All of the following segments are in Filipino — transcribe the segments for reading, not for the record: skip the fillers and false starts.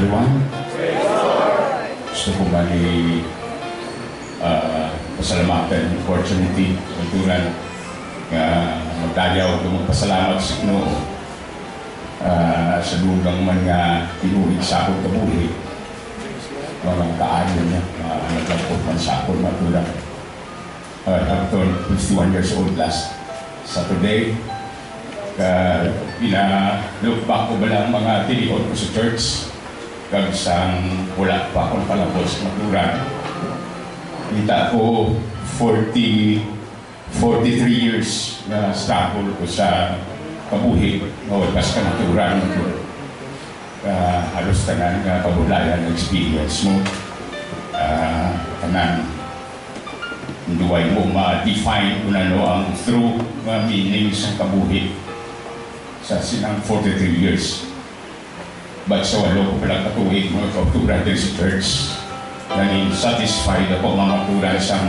everyone. Gusto ko bali pasalamatan ng opportunity tulad magdadyaw ko magpasalamat sa Ginoo sa dugang man nga tinuig sa akong kabuhi mga kaayon niya naglampot man sa akong matulad after 51 years old last Saturday. Look back ko ba lang mga tiniod ko sa church kag sang wala pa akong palabos maturan. Kita ko 43 years na struggle ko sa kabuhi nawagas ka naturan mo halos tanan nga kabulayan na experience mo tanan duway mo ma-define kung ano ang true meaning sa kabuhi sa sinang 43 years. But sa walo ko palang katuwid mga kauturan din sa church nanin satisfied ako mga kauturan sa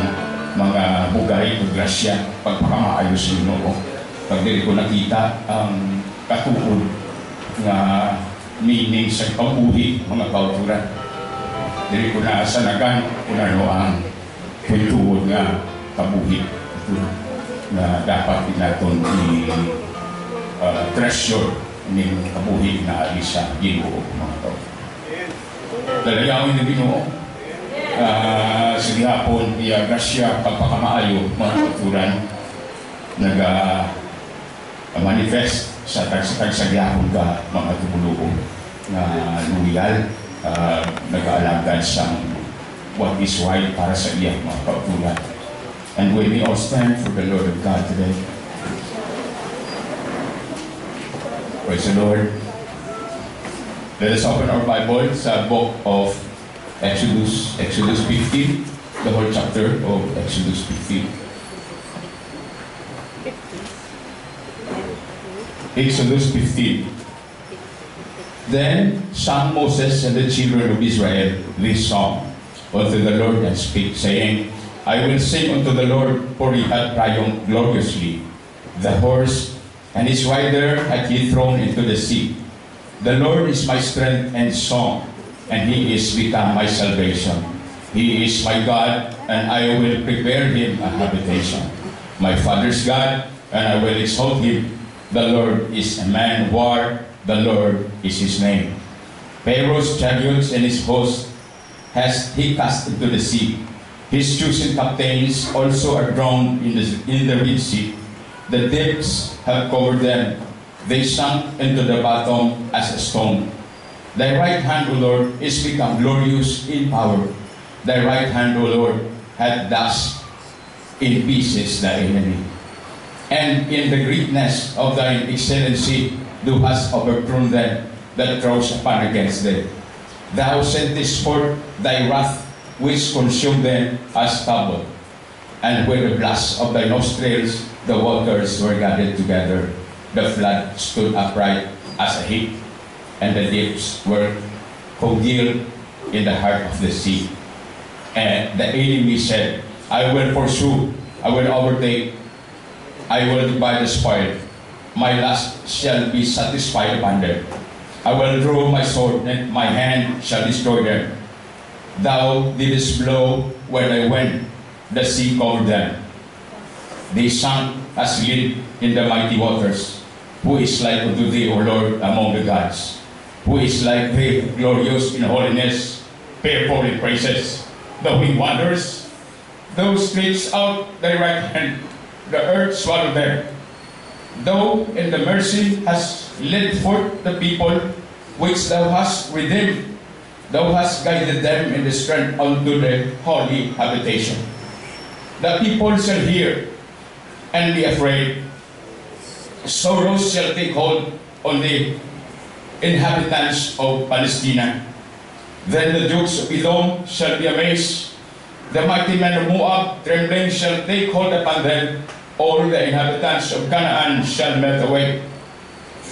mga bugay o grasya pagpakamaayos nyo ko. Pag dili ko nakita ang katuod nga meaning sa kabuhi mga kauturan. Dili ko na asanagan kung ano ang kwentuod nga kabuhi na dapat natin treasure ng kabuhi na alis sa Ginoo mga tao. Dalayawin na Ginoo sa gihapon iya grasya pagpakamaayo mga kauturan manifest sa tag sa gihapon ka mga tumuluo na loyal nag-aalagad sa what is right para sa iya mga kauturan. And when we all stand for the Lord of God today. Praise the Lord. Let us open our Bible sa book of Exodus 15, the whole chapter of Exodus 15. Exodus 15. Then sang Moses and the children of Israel this song unto the Lord and spake, saying, I will sing unto the Lord, for he hath triumphed gloriously. The horse and his rider hath he thrown into the sea. The Lord is my strength and song, and he is become my salvation. He is my God, and I will prepare him a habitation. My father's God, and I will exalt him. The Lord is a man of war, the Lord is his name. Pharaoh's chariots and his host has he cast into the sea. His chosen captains also are drowned in the Red Sea. The depths have covered them. They sunk into the bottom as a stone. Thy right hand, O Lord, is become glorious in power. Thy right hand, O Lord, hath dashed in pieces the enemy. And in the greatness of thine excellency, thou hast overthrown them that rose upon against them. Thou sentest forth thy wrath, which consumed them as stubble. And when the blast of thy nostrils, the waters were gathered together. The flood stood upright as a heap, and the deeps were congealed in the heart of the sea. And the enemy said, I will pursue, I will overtake, I will divide the spoil. My lust shall be satisfied upon them. I will draw my sword, and my hand shall destroy them. Thou didst blow when I went, the sea covered them. They sank as lead in the mighty waters. Who is like unto thee, O Lord, among the gods? Who is like thee, glorious in holiness, fearful in praises? Though he wanders, thou stretchest out thy right hand, the earth swallowed them. Thou in the mercy hast led forth the people which thou hast redeemed. Thou hast guided them in the strength unto the holy habitation. The people shall hear and be afraid. Sorrows shall take hold on the inhabitants of Palestina. Then the dukes of Edom shall be amazed. The mighty men of Moab trembling shall take hold upon them. All the inhabitants of Canaan shall melt away.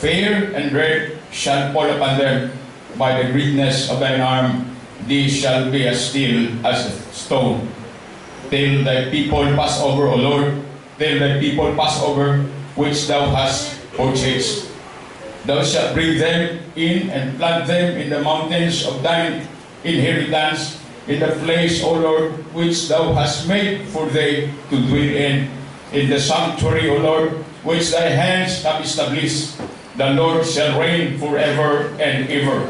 Fear and dread shall fall upon them. By the greatness of thine arm, these shall be as still as a stone. Till thy people pass over, O Lord, till thy people pass over, which thou hast purchased. Thou shalt bring them in and plant them in the mountains of thine inheritance, in the place, O Lord, which thou hast made for they to dwell in the sanctuary, O Lord, which thy hands have established. The Lord shall reign forever and ever.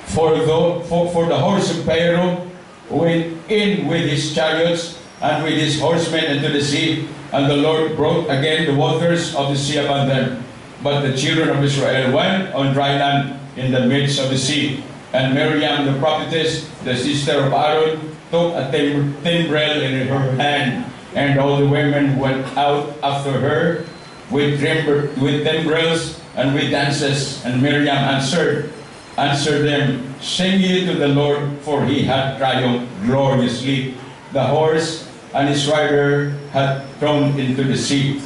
For the horse of Pharaoh went in with his chariots and with his horsemen into the sea, and the Lord brought again the waters of the sea upon them. But the children of Israel went on dry land in the midst of the sea. And Miriam the prophetess, the sister of Aaron, took a timbrel in her hand, and all the women went out after her with timbrels and with dances. And Miriam answered them, Sing ye to the Lord, for he hath triumphed gloriously. The horse and his rider had thrown into the sea.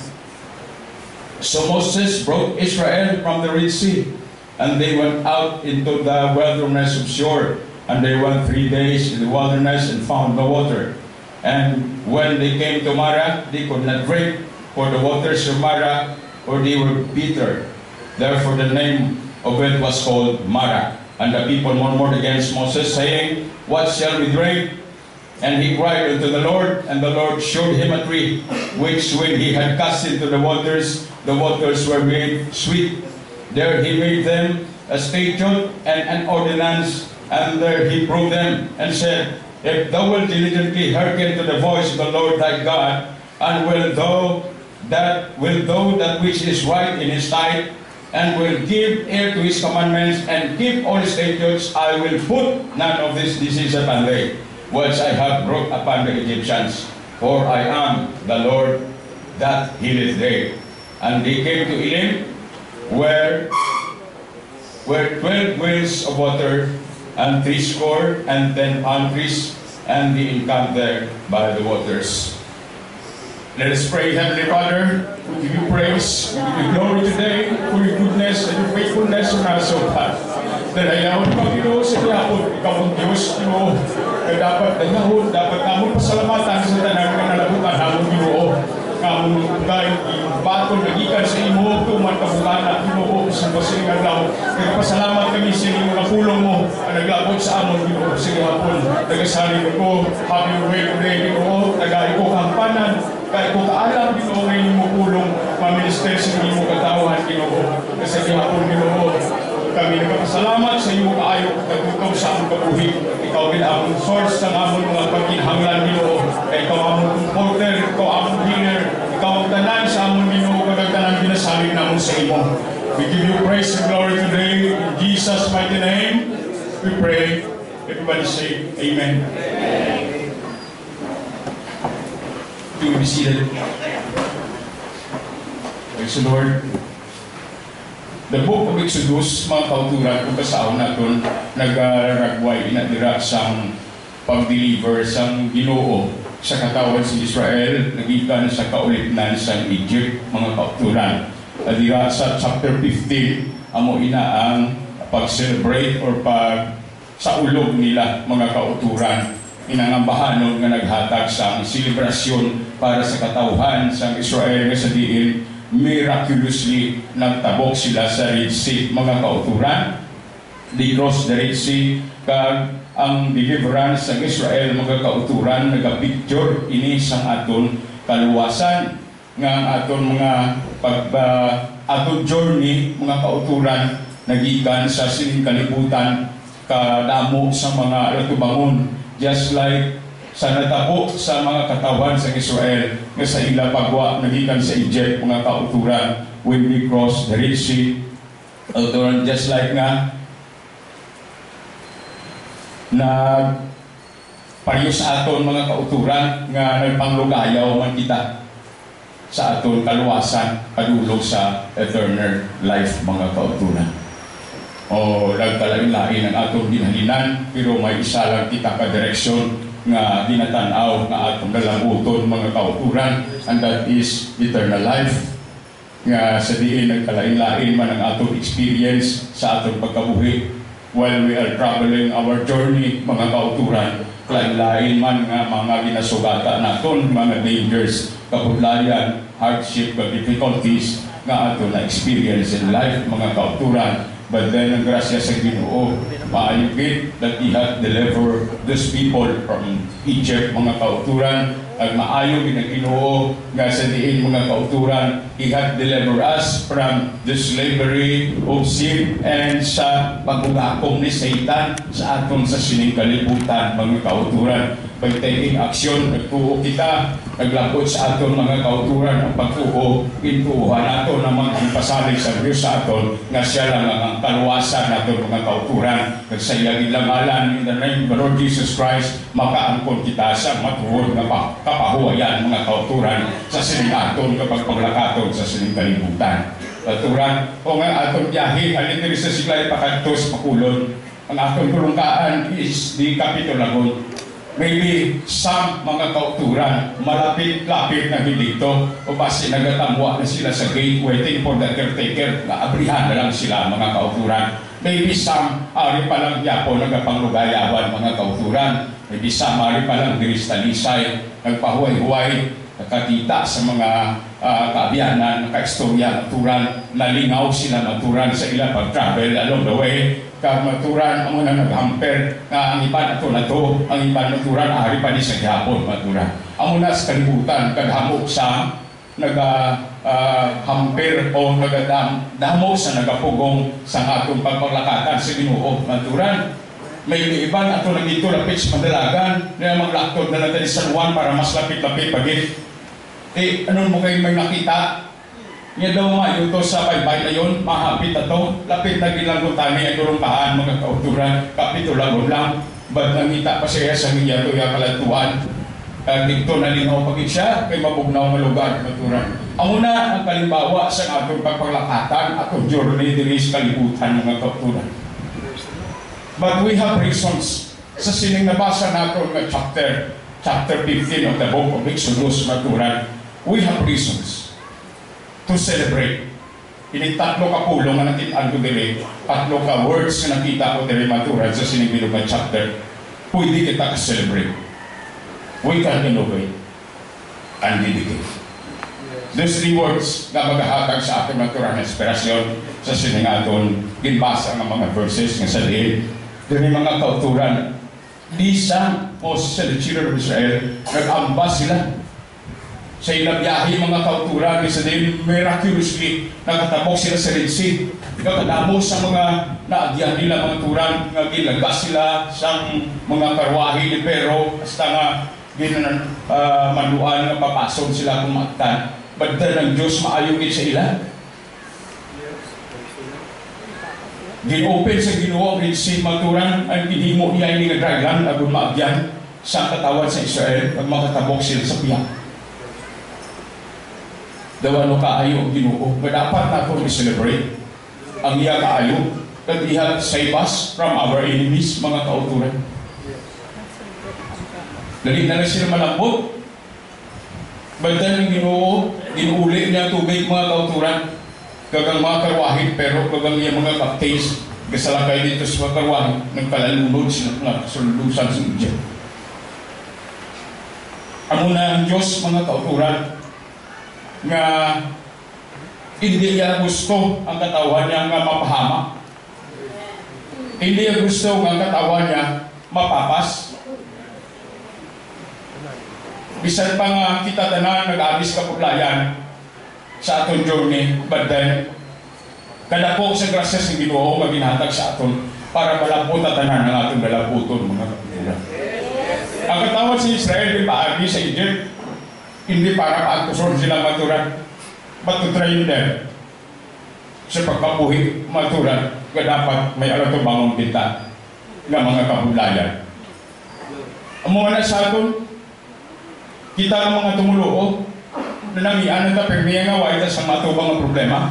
So Moses brought Israel from the Red Sea, and they went out into the wilderness of Shur, and they went 3 days in the wilderness and found no water. And when they came to Marah, they could not drink, for the waters of Marah, for they were bitter. Therefore the name of it was called Marah. And the people murmured against Moses, saying, What shall we drink? And he cried unto the Lord, and the Lord showed him a tree, which when he had cast into the waters were made sweet. There he made them a statute and an ordinance, and there he proved them, and said, If thou wilt diligently hearken to the voice of the Lord thy God, and will that which is right in his sight, and will give ear to his commandments, and keep all his statutes, I will put none of this disease upon thee, which I have brought upon the Egyptians. For I am the Lord that healeth thee. And they came to Elim, where 12 wells of water, and 10 palm trees, and they encamped there by the waters. Let us pray. Heavenly Father, we give you praise, we give you glory today for your goodness and your faithfulness on us, O God. Dalayawan pag Ginoo sa gihapon, ikaw ang Diyos, Ginoo. Kaya dapat dahon, dapat namon pasalamatan sa tanan nga nalabutan namon, Ginoo. Kamon dahil baton nagikan sa imo tuman kabukan at Ginoo sa basiling adlaw. Kaya pasalamat kami sa imo nga pulong mo ang naglabot sa amon, Ginoo, sa gihapon. Nagasalig ko, have your way today, Ginoo. Tagay ko kampanan, kaya ko kaalam, Ginoo, ngayon mo pulong maminister sa imo katawan, Ginoo. Kasi gihapon, Ginoo, kami nagpapasalamat sa iyong kaayo at ikaw sa among kabuhi. Ikaw bilang source ng among mga pagkinahanglan, Ginoo. Ikaw among comforter, ikaw among healer, ikaw ang tanan sa among, Ginoo, kagagtanan binasalig namon sa imo. We give you praise and glory today. In Jesus' mighty name, we pray. Everybody say, Amen. You will be seated. Praise the Lord. The book of Exodus, mga kauturan, kung kasahon natin, nag-ragway, inadira sang pag-deliver sang Ginoo sa katawan si Israel, nagikan sa kaulitnan sa Egypt, mga kauturan. Adira sa chapter 15, amo ina ang pag-celebrate or sa ulog nila, mga kauturan. Inangambahanon nga naghatag sa selebrasyon para sa katauhan sa Israel nga sa diin miraculously nagtabok sila sa Red Sea, mga kauturan. They crossed the Red Sea, kag ang deliverance ng Israel, mga kauturan, nagapicture ini sang aton kaluwasan nga ang aton mga aton journey, mga kauturan, nagikan sa sining kalibutan kadamo sa mga ratubangon, just like sa natabo sa mga katawan sa Israel nga sa ila pagwa nagikan sa Egypt, mga kauturan, when we cross the Red Sea, kauturan, just like nga na pareho sa aton, mga kauturan, nga nagpanglugayaw man kita sa aton kaluwasan padulog sa eternal life, mga kauturan. O nagkalain-lain ang atong ginhalinan, pero may isa lang kita ka-direksyon nga ginatanaw nga atong dalaguton, mga kauturan, and that is eternal life. Nga sa diin nagkalain-lain man ang atong experience sa atong pagkabuhi while we are traveling our journey, mga kauturan. Lain-lain man nga mga ginasugata naton, mga dangers, kabudlayan, hardship, difficulties, nga ato na experience in life, mga kauturan. But then, ang grasya sa Ginoo, maayugit that He had delivered these people from Egypt, mga kauturan, at maayog ng Ginoo nga sa diin, mga kauturan, He had delivered us from the slavery of sin and sa pagbugakom ni Satan sa aton sa sining kalibutan, mga kauturan. By taking action, nagtuo kita, naglapot sa aton mga kauturan ang pagtuo, intuuhan nato na magpasalig sa Diyos sa aton, nga siya lang ang kaluwasan nato mga kauturan. Nagsayagin lang alam, in the name of the Lord Jesus Christ, makaangkon kita sa matuod na kapahuayan mga kauturan sa sining aton kapag paglakaton sa sining kalibutan. Kauturan, o nga aton biyahe, alin diri sa siglay pakantos pakulon, ang aton tulungkaan is di Kapitulagon. Maybe some mga kauturan, malapit-lapit na dito, o basi nagatamwa na sila sa gate waiting for the caretaker, na abrihan na lang sila mga kauturan. Maybe some, ari pa lang yapo, nagapanglugayawan mga kauturan. Maybe some, ari pa lang diristalisay, nagpahuay-huay, nakakita sa mga kaabiyanan, nakaistorya, maturan, nalingaw sila maturan sa ilang pag-travel along the way. Maturan ang muna nag-hamper na ang iba na to, ang iba maturan, ari pa ni sa gihapon maturan. Ang muna sa kalibutan, kaghamok sa nag-hamper o nagadamo sa nagapugong sa atong pagpaglakatan sa Ginoo maturan. May iba na ito nagito lapit sa madalagan na maglaktod na natin sa Juan para mas lapit-lapit pagit. Ano mo kayo may nakita? Yan daw mga yuto sa baybay na yun, mahapit na to, lapit na gilangutan niya durungkahan mga kauturan, Kapitulagon lang, ba't nangita pa siya sa niya to yung kalatuan? Dito na linaw pagit siya, kay mabugnaw ng lugar, kauturan. Ang una, ang kalimbawa sa atong pagpaglakatan, atong journey diri sa kalibutan mga kauturan. But we have reasons sa sining nabasa nato ng chapter 15 of the book of Exodus, maturan. We have reasons to celebrate. Ini tatlo ka pulong nga nakitaan ko diri, tatlo ka words nga nakita ko diri maturan sa sining bilog nga chapter. Pwede kita ka-celebrate. We can innovate and dedicate. Those three words nga magahatag sa ating maturan na inspirasyon sa sining aton ginbasa nga mga verses nga sa diin. Diri mga kauturan, di sa Moses and the children of Israel, nag-amba sila sa ilang biyahe mga kauturan, isa din miraculously nakatabok sila sa Red Sea. Kadamo sa mga naagyan nila mga turan, nga gilagas sila sa mga karwahe ni Pero, hasta nga manuan nga papasok sila kumaktan. Badda ng Diyos maayogin sa ila. Gin-open sa Ginoo ang Red Sea mga turan, ang hinimo niya yung dry land agon maagyan sa katawan sa Israel pag makatabok sila sa piyak. Dawano kaayo ang Ginoo, but dapat na ito i-celebrate ang iya kaayo that He has saved us from our enemies, mga kauturan. Dali na lang sila malambot. Baldan ng Ginoo, ginuuli niya tubig mga kauturan, gagang mga karwahin, pero gagang iya mga captains, kasalakay dito sa mga karwahin, nagkalalunod sila sa lulusan sa Egypt. Ang una ang Diyos, mga kauturan, nga hindi niya gusto ang katawan niya nga mapahama. Hindi niya gusto ang katawan niya mapapas. Bisan pa nga kita tanan nag-abis kapuglayan sa aton journey, but then kadako sa grasya sa Ginoo nga ginhatag sa aton para malapot at tanan ang aton dalaputon mga kapitula. Ang katawan sa Israel di paagi sa Egypt, hindi para paagtuson sila maturan, but to train them sa pagkabuhi maturan, nga dapat may alato bangon kita ng mga kabulayan. Ang mga nasa aton, kita ng mga tumuluo, na namianan ta permiya nga waitas sa matubang ang problema,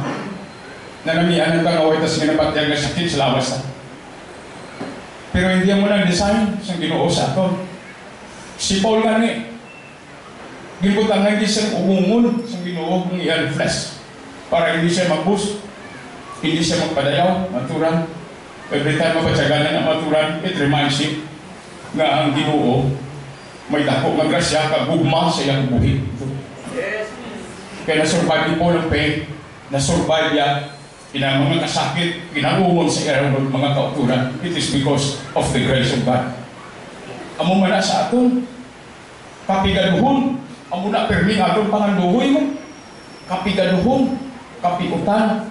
na namianan ta nga waitas nga napatyag na sakit sa lawas ta. Pero hindi mo lang design sa Ginoo sa aton. Si Paul gani, gibutan nga hindi siya umungon sa Ginoo kung iyan flesh para hindi siya mag-boost, hindi siya magpadayaw, maturan. Every time mapatsaganan ang maturan, it reminds him nga ang Ginoo may dako nga grasya kagugma sa iyang buhi. Kaya na-survive po ng pain, na-survive ya, ina mga kasakit, inaumon sa ilang mga kauturan. It is because of the grace of God. Amo man na sa aton, kapigaduhon, amo na perming aton panganduhoy mo, kapigaduhon, kapiutan.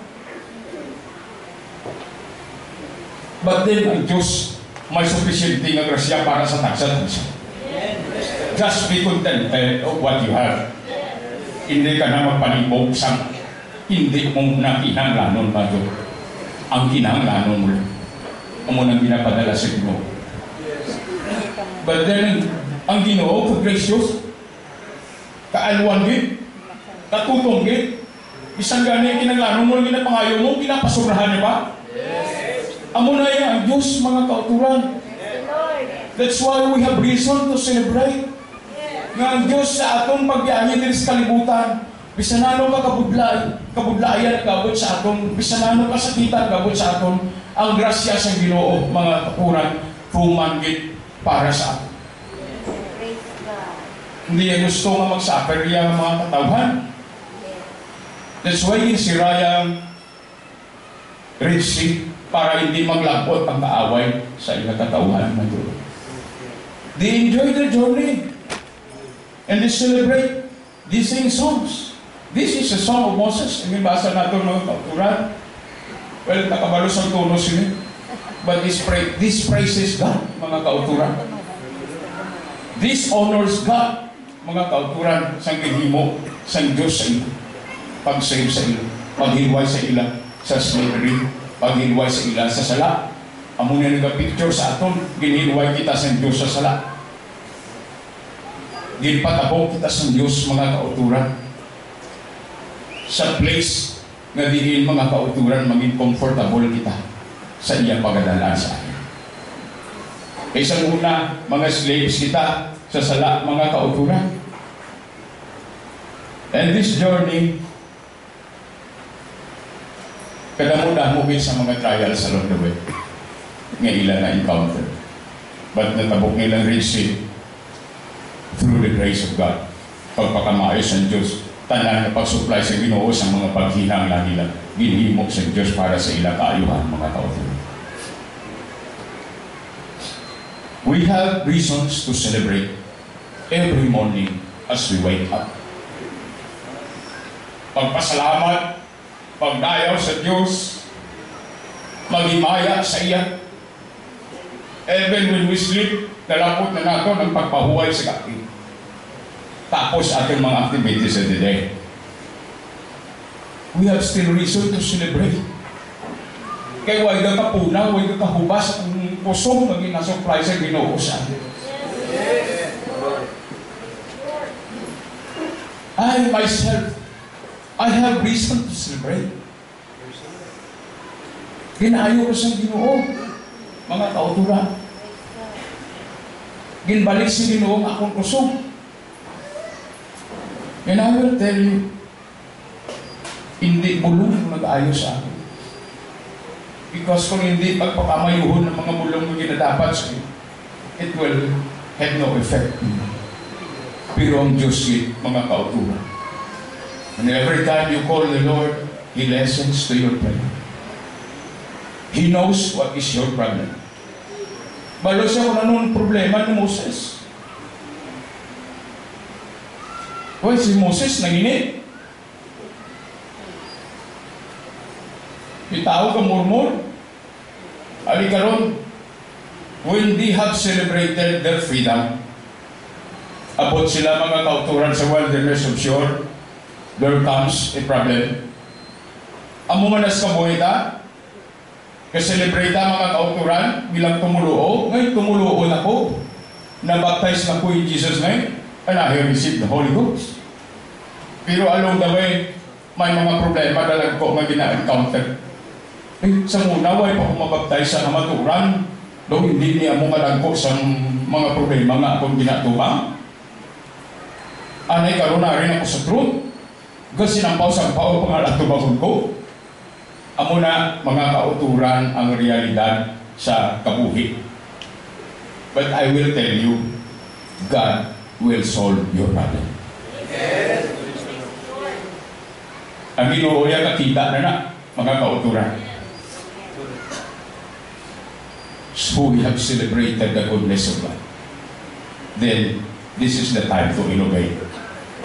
But then, ang Diyos may sufficiente nga grasya para sa tagsa-tagsa. Just be contented of what you have. Hindi ka na magpanibog sa hindi mo na kinanglanon ba ito. Ang kinanglanon mo lang. Amo nang ginapadala sa Ginoo. But then, ang Ginoo, ka-gracious, kaalwan gid, katutong gid, isang gani kinanglanon mo, ginapangayo mo, ginapasurahan niya ba? Amo na yan, ang Diyos, mga kauturan. That's why we have reason to celebrate. Nga ang Diyos sa atong pagbiyahin din sa kalibutan, bisanano ka kabudlayan kabut sa aton, bisanano ka sakitan kabut sa aton, ang grasya sa Ginoo, mga kauturan, fumanggit para sa aton. Hindi yan gusto nga mag-suffer yung mga katawhan. That's why sirayang Red Sea, para hindi maglagpot ang kaaway sa ilang katauhan ng Diyos. They enjoy the journey and they celebrate. They sing songs. This is a song of Moses. Ang basa natin mga kauturan. Well, nakabalos ang tono sila. But this praises God, mga kauturan. This honors God, mga kauturan, sang gihimo, sang Diyos sa ila. Pag-save sa ila. Paghilway sa ila sa slavery. Paghilway sa ila sa sala. Amo na nag-picture sa aton, ginhilway kita sa Diyos sa sala. Ginpatabong kita sa Diyos, mga kauturan. Sa place nga dihin mga kauturan, maging comfortable kita sa iyang pagadalaan sa atin. Kaysa una, mga slaves kita sa sala, mga kauturan. And this journey, kadamo-damo sa mga trials along the way nga ilan na encounter. But natabok nilang receive through the grace of God. Pagpakamaayos ng Diyos, tanan na pag-supply sa Ginoo sa mga paghinanglan nila, ginhimo sa Diyos para sa ilang kaayuhan, mga kauturan. We have reasons to celebrate every morning as we wake up. Pagpasalamat, pagdayaw sa Diyos, magimaya sa iya. Even when we sleep, dalapot na nato ng pagpahuway sa kapit. Tapos ating mga activities of the day. We have still reason to celebrate. Kaya huwag ka kapuna, huwag ka kahubas ang pusong maging nasupply sa Ginoo sa atin. I myself, I have reason to celebrate. Ginayo ko sa Ginoo, mga kauturan. Ginbalik sa Ginoo ang akong kusog. And I will tell you, hindi bulong ang nag-ayo sa akin. Because kung hindi pagpapamayuhon ng mga bulong na ginadapat sa iyo, it will have no effect. Pero ang Diyos mga kauturan. And every time you call the Lord, He listens to your prayer. He knows what is your problem. Balo siya kung anong problema ni Moses. Well, si Moses nanginit. Itaw ka murmur. Ali karon, when they have celebrated their freedom, abot sila mga kauturan sa wilderness of Shur, there comes a problem. Amo man as kabuhita, ka-celebrate mga kauturan bilang tumuluo. Ngayon tumuluo na ko. Na-baptize na po in Jesus' name. And I have received the Holy Ghost. Pero along the way, may mga problema dalag ko nga gina-encounter. Sa muna, way pa kung mabaptize sa kamaturan, do hindi niya mo malagko sa mga problema nga akong ginatubang. Anay karon na rin ako sa truth. Kasi sinampaw-sampaw pangalatubang ko. Amo na mga kauturan ang realidad sa kabuhi. But I will tell you, God will solve your problem. Ang Ginoo ya kakita na mga kauturan. So we have celebrated the goodness of God. Then, this is the time to innovate.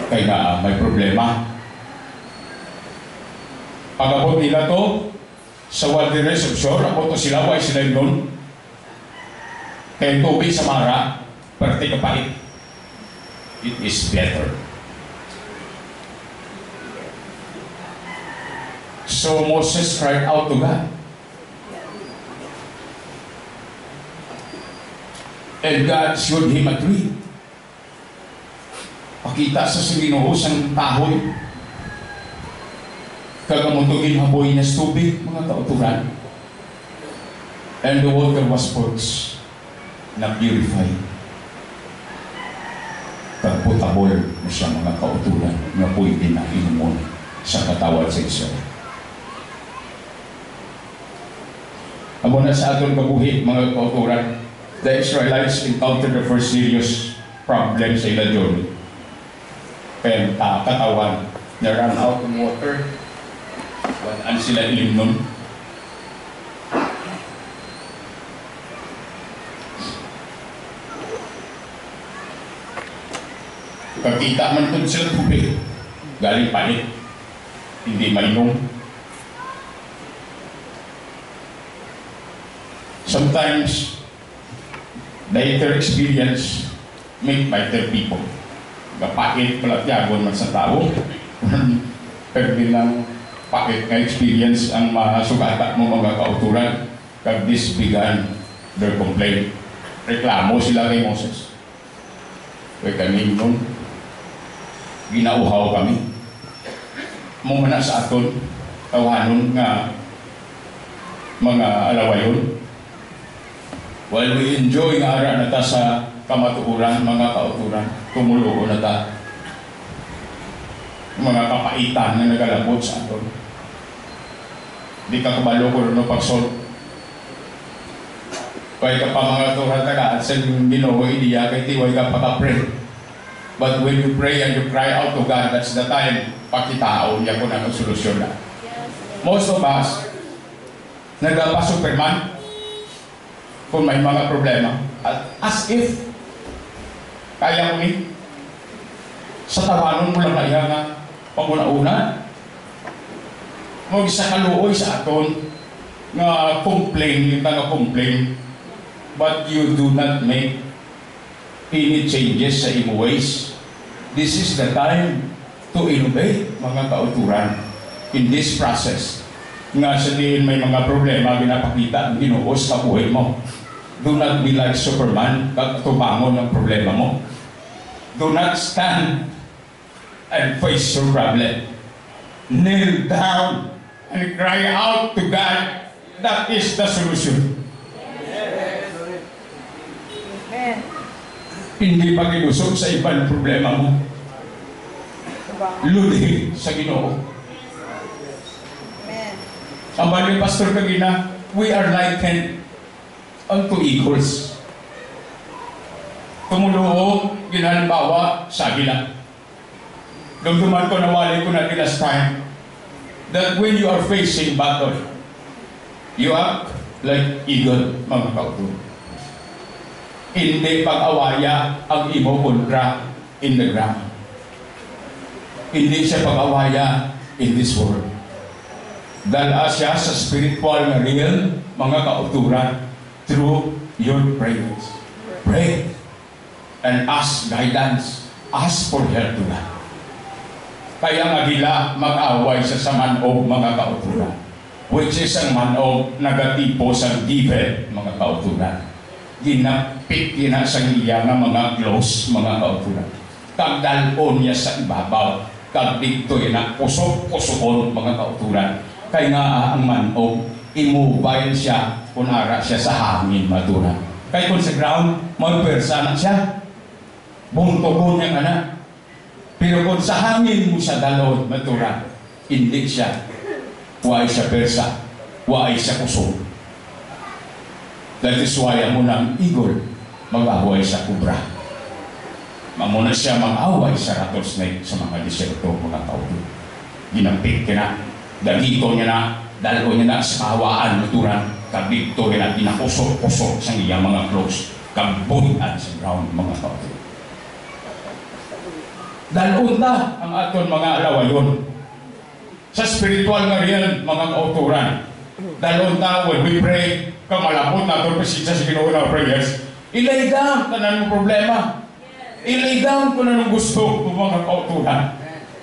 Kaya nga, may problema. Pag-abot nila to, sa wilderness of Shur, abot to sila, why sila yun? Kaya tubig sa Mara, parte kapait. It is better. So Moses cried out to God. And God showed him a tree. Pakita sa Ginoo sang kahoy. Kagamutugin haboy niya sa tubig, mga kauturan. And the water was purged, na purified. Pagputabol na siya mga kauturan, na pwede na inumon sa katawad sa Israel. Amo na sa atong kabuhi, mga kauturan, the Israelites encountered the first serious problem sa ila journey. Kaya katawan, na run out of water. Walaan sila ilim nun. Pagkita man dun sila tubig, galing panit, hindi mainom. Sometimes, later experience make better people. Kapait pala tiyagon man sa tao, pero bilang pakit nga experience ang masugata mo mga kauturan, kag this began their complaint. Reklamo sila kay Moses. Kaya kami nun, ginauhaw kami. Mumana sa aton, tawanon nga mga alawayon. While we enjoy nga ara na ta sa kamatuuran, mga kauturan, tumulo na ta. Mga kapaitan na nagalabot sa aton. Di ka kabalo ko rin pagsol. Kaya ka pa mga turan tagaan sa Ginoo, idiya kay tiway ka paka-pray. But when you pray and you cry out to God, that's the time pakitao niya ko na solusyon na. Most of us, nagpa-superman kung may mga problema. As if, kaya mo ni, sa tawanon mo lang na iya nga, paguna-una, mag-isa kaluoy sa aton, nga complain, yung nga complain, but you do not make any changes sa imo ways. This is the time to innovate, mga kauturan, in this process. Nga sabihin may mga problema, ginapakita ang Ginoo sa buhay mo. Do not be like Superman, pag tumangon ng problema mo. Do not stand and face your problem. Kneel down and cry out to God. That is the solution. Amen. Hindi pag-ilusog sa ibang problema mo. Ludi sa Ginoo. Amen. Ang bali Pastor Kagina, we are likened unto eagles. Tumuluo, ginhalimbawa sa agila. Dumduman ko, nawali ko na last time, that when you are facing battle, you act like eagle, mga kauturan. Hindi pag-awaya ang imo kontra in the ground. Hindi siya pag-awaya in this world. Dala siya sa spiritual na real, mga kauturan, through your prayers. Pray and ask guidance. Ask for help to God. Kaya nga gila mag-away sa manog, mga kauturan, which is ang manog negatibo sa devil, mga kauturan. Ginapit gina sa iya nga mga close, mga kauturan. Kagdalon niya sa ibabaw, kag dito na kusok-kusokon, mga kauturan. Kaya nga ang manog, imubay siya, kunara siya sa hangin, maturan. Kaya kung sa ground, magpersa na siya. Buntogon niya na. Pero kung sa hangin mo siya dalon, maturan, hindi siya. Huwag siya persa. Huwag siya kusog. That is why amo ng eagle, mag-away sa kubra. Mamuna siya mag-away sa rattlesnake sa mga disyerto, mga kauturan. ginapit ka na, dagito niya na, dalo niya na sa kawaan, maturan, kabito niya na, ginakusok-kusok sa iyang mga clothes, kabuhian sa ground, mga kauturan. Dalon na ang aton mga alawayon. Sa spiritual nga riyan, mga kauturan, dalon na when we pray, kamalapot na ito presensya sa Ginoo na prayers, ilay down ka na ng problema. Ilay down ko na ng gusto ng mga kauturan.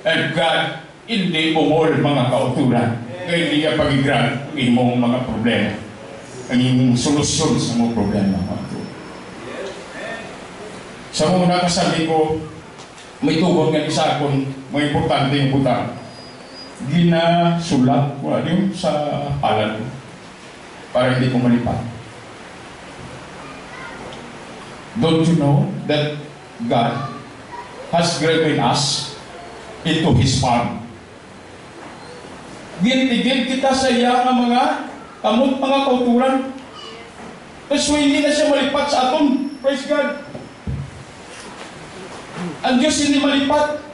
And God, hindi bumol mga kauturan. Kaya hindi niya pag-grant ang imong mga problema. Ang imong solusyon sa mga problema, mga kauturan. Sa muna kasabi ko, may tubog nga isa akong mga importante yung butang. Ginasulat ko yung sa palad para hindi ko malipat. Don't you know that God has given us into His farm? Gintigid kita sa iya nga mga kamot, mga kauturan. Tapos hindi na siya malipat sa aton. Praise God. Ang Diyos hindi malipat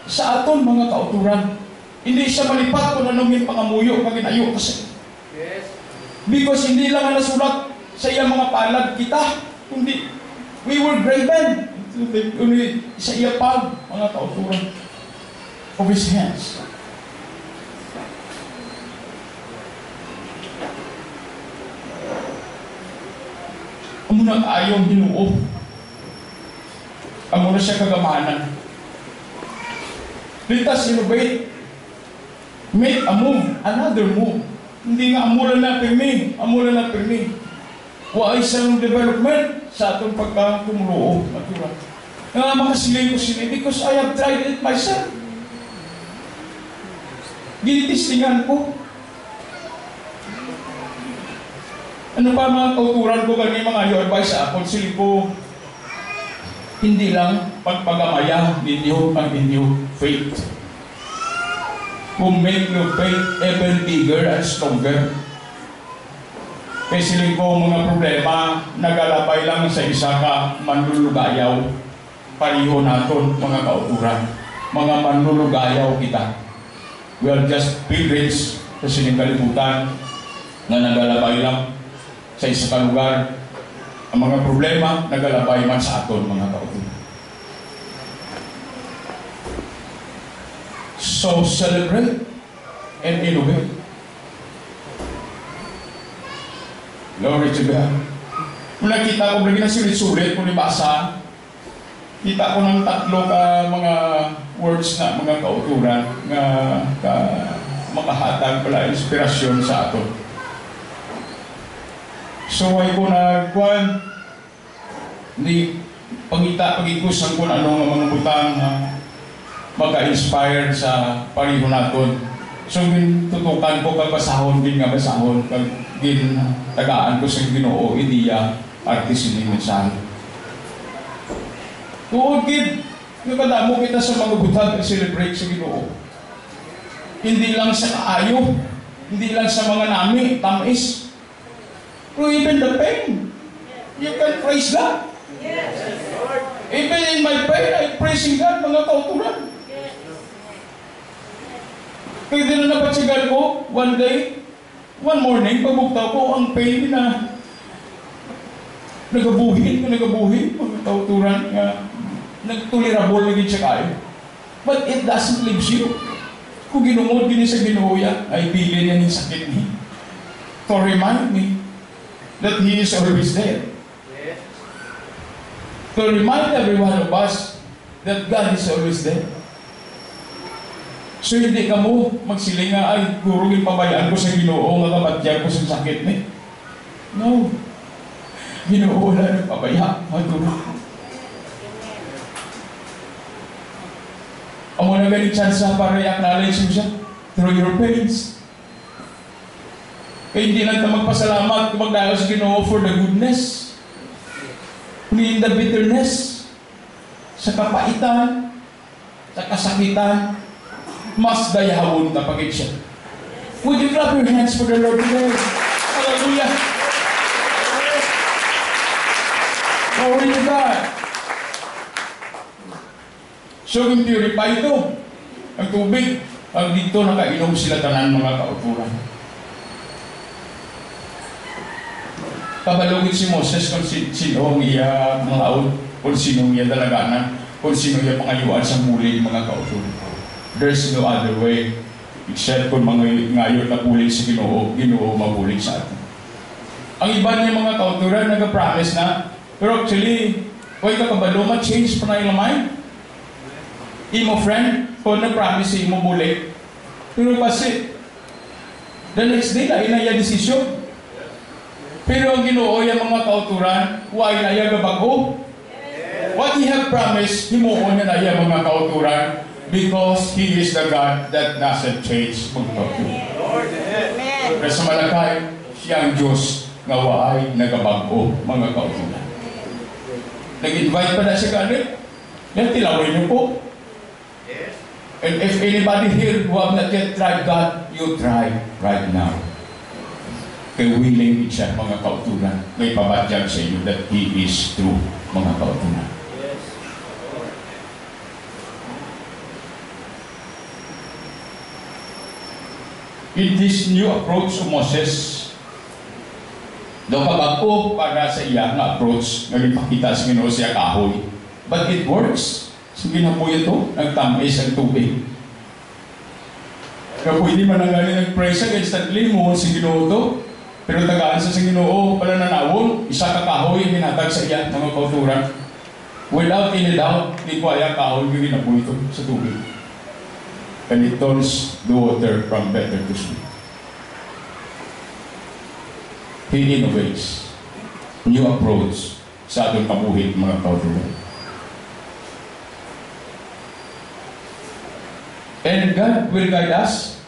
sa aton, mga kauturan. Hindi siya malipat kung anong yung pangamuyo pag inayo kasi. Yes. Because hindi lang nasulat sa iya mga palad kita. Hindi. We were graven sa iya pag, mga kauturan of His hands. Amo na ayong Ginoo. Amo na siya kagamanan. Let us innovate. Make a move, another move. Hindi nga amo lang na pirmi, amo lang na pirmi. Wa isang development sa atong pagkakumuloo. Nga makasilay ko sila because I have tried it myself. Ginitistingan ko. Ano pa mga kauturan ko kani mga advice sa akon sila ko, hindi lang pagpagamaya ninyo ang inyong faith. Who make your faith even bigger and stronger. Kaya sila ko mga problema, nagalapay lang sa isa ka manlulugayaw. Pariho naton mga kauturan. Mga manlulugayaw kita. We are just pilgrims sa sining kalibutan na nagalapay lang sa isa ka lugar. Ang mga problema, nagalabay man sa aton, mga kauturan. So, celebrate and innovate. Glory to God. Kung nakita ko, lagi na sulit-sulit, kung nibasa, kita ko ng tatlo ka mga words na mga kauturan na makahatag pala inspirasyon sa aton. So, ay ko na, hindi pag-ikusan ko na anong mga butang na maka-inspired sa pariho natin. So, tutukan ko basahon din nga basahon pag tagaan ko sa Ginoo, ideya, artist ni mensahe. Tuod kid, nakadamo kita sa mga butang na celebrate sa Ginoo. Hindi lang sa kaayo, hindi lang sa mga nami, tamis, or even the pain. You can praise God. Yes. Even in my pain, I praise God, mga kauturan. Kaya din na napatsigal ko, one one morning, pagmukta ko, ang pain na nagabuhin, mga kauturan, nagtulirabol lagi siya kayo. But it doesn't leave you. Kung ginungod din sa Ginoo yan, ay bilin yan yung sakit niya. To remind me that He is always there. To remind every one of us that God is always there. So hindi ka mo magsiling nga, ay, gurugin pabayaan ko sa Ginoo, nga kabatyan ko sa sakit ni. No. Ginoo na nagpabaya. Maguro. Ang mga ganit chance para i-acknowledge mo siya through your pains. Kaya hindi lang ka magpasalamat kung magdalo sa Ginoo for the goodness. Kundi in the bitterness, sa kapaitan, sa kasakitan, mas dayahawon kapag siya. Would you clap your hands for the Lord today? Hallelujah! Glory to God! So, yung purify ito, ang tubig, Pag dito nakainom sila tanan mga kauturan. Kabalugin si Moses kung sino ang iya mga out, kung sino iya dalaganan, kung sino iya pangayuan sa muli mga kauturan. There's no other way except kung mga ngayon na puling si Ginoo mapuling sa atin. Ang iba niya mga kauturan nag-promise na, pero actually, huwag ka kabalo, ma-change pa na yung mind. Imo friend, kung na-promise si imo bulik, pero kasi, the next day, lain na yung desisyon. Pero ang Ginoo yung mga kauturan, why na yung gabago? What He have promised, himuon niya na yung mga kauturan, because He is the God that doesn't change. Pero sa malakay, siya ang Diyos nga waay nagabago mga kauturan. Nag-invite pa na siya kanil, yan tilawin niyo po. And if anybody here who have not yet tried God, you try right now. Kaya willing siya mga kauturan, may pabadyag sa inyo that He is true mga kauturan. In this new approach of Moses, daw kabago para sa iya na approach na ipakita sa Ginoo siya kahoy. But it works. So ginapoy ito, nagtamis ang tubig. Kaya pwede man ang galing nag-pray siya, instantly mo si Ginoo ito. Pero tagaan sa Ginoo, pala nanawon, isa ka kahoy, hinatag sa iya, mga kauturan. Without any doubt, di ko ayaw kahoy yung ginapoy ito sa tubig. And it turns the water from better to sweet. He innovates new approach sa atong kabuhit mga kautulan. And God will guide us.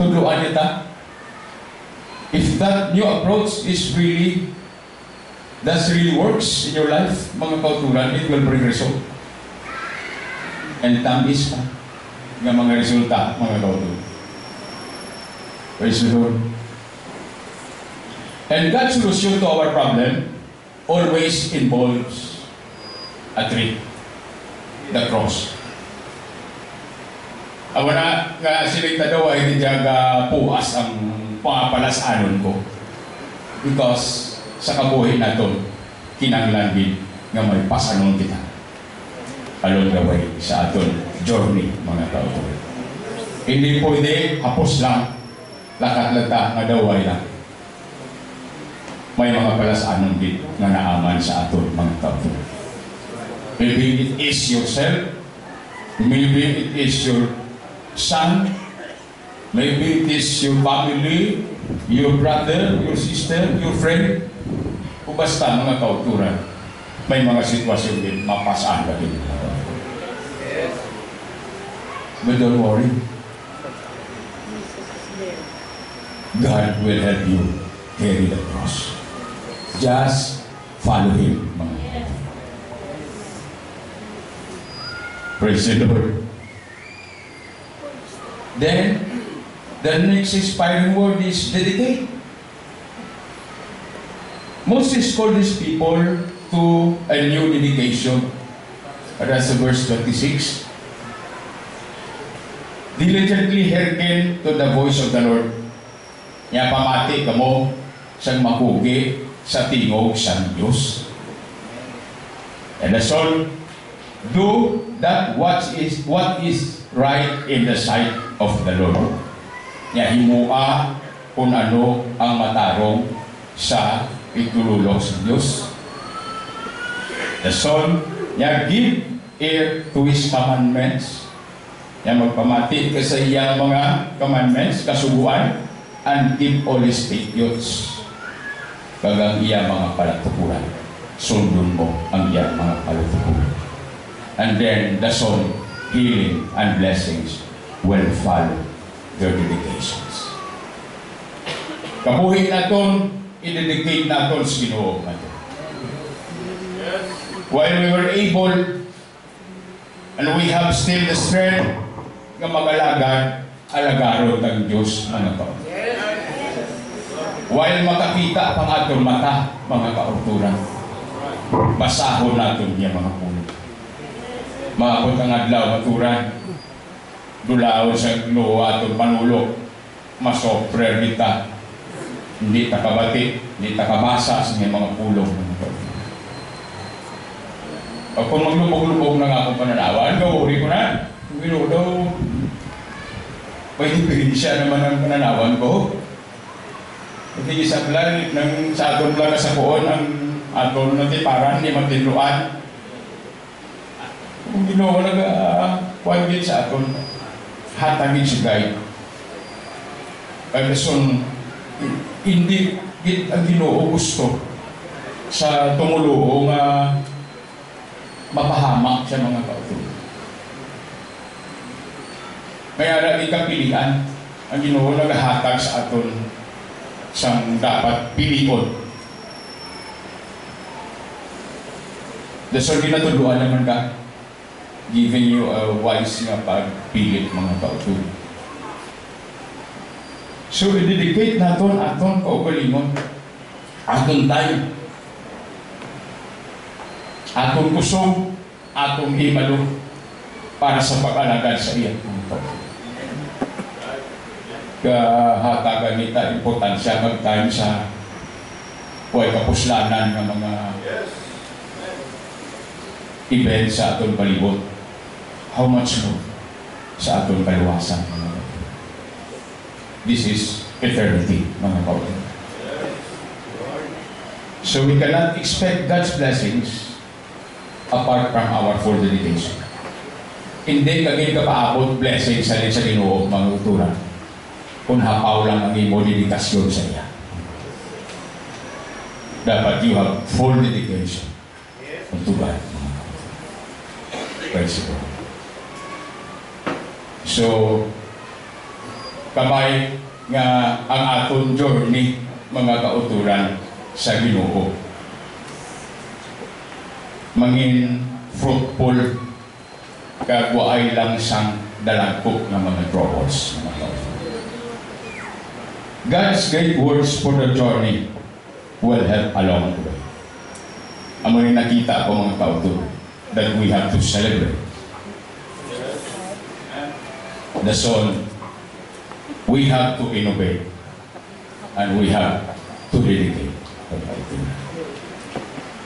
Tudluan nita. If that new approach is really, that really works in your life, mga kautulan, it will bring result. And tamis ka ng mga resulta, mga kautulan. Praise the Lord. And God's solution to our problem always involves a tree, the cross. Awa na nga siligta daw ay hindi diyaga puas ang pangapalasanon ko. Because sa kabuhay na ito, kinanglan din nga may pasanon kita. Along the way sa aton journey, mga tao. Hindi pwede hapos lang, lakat-lata nga daway lang. May mga palasanon din na naaman sa aton, mga tao. Maybe it is yourself, maybe it is your son, maybe it is your family, your brother, your sister, your friend, o basta mga kauturan, may mga sitwasyon din, mapasaan ka din. But don't worry. God will help you carry the cross. Just follow Him, mga kauturan. Praise the Lord. Then, the next inspiring word is dedicate. Moses called these people to a new dedication. That's verse 26. Diligently hearken to the voice of the Lord. Nga pamati ka mo siyang makugi sa tingog sa Diyos. And the son, do that what is right in the sight of the Lord. Nga himua kung ano ang matarong sa itululong sa Diyos. The son, nga give ear to His commandments. Nga magpamati ka sa iyang mga commandments, kasubuan, and keep all His statutes. Kagang iyang mga palatukuran. Sundon mo ang iyang mga palatukuran. And then the son, healing and blessings will follow their dedications. Kabuhin natin, i-dedicate natin sa Ginoo natin. While we were able and we have still the strength na mag-alagad, alagaro ng Diyos, mga kauturan. While makakita pang atong mata, mga kauturan, basahon natin niya mga puno. Maabot ang adlaw, maturan, dulaon sa Ginoo atong panulok, masoprer kita, hindi takabati, hindi takabasa sa mga pulong. O kung maglubog-lubog na nga akong pananawan, gawuri ko na. Ginoo daw, may diferensya naman ang pananawan ko. Hindi isa lang, sa aton lang sa kuon, ang aton natin parang hindi matinluan. Kung Ginoo kuwan din sa aton, hatagin si guide. Kaya hindi ang Ginoo gusto sa tumuluo nga mapahamak sa mga kautulan. Kaya na ikapilian ang Ginoo naghahatag sa aton sang dapat pilion. Dasol ginatuluan naman ka, giving you a wise nga pagpilit mga kautulan. So, i-dedicate natin aton kaugalingon, aton time, aton kusog, aton himalo, para sa pag-alagad sa iyan. Kahatagan nita, importansya mag-time sa huwag kapuslanan ng mga event sa aton palibot. How much more sa aton kaliwasan? This is eternity, mga kautulan. So we cannot expect God's blessings apart from our full dedication. Hindi kagin kapaabot blessings sa Ginoo, mga kautulan, kung hapaw lang ang imo dedikasyon sa iya. Dapat you have full dedication to God. Praise God. So, kamay nga ang aton journey, mga kautulan, sa Ginoo. Mangin fruitful, kagwaay lang sang dalagkok ng mga troubles, mga kautulan. God's great words for the journey will help along the way. Amo rin nakita ko mga kautulan that we have to celebrate. The soul, we have to innovate and we have to dedicate.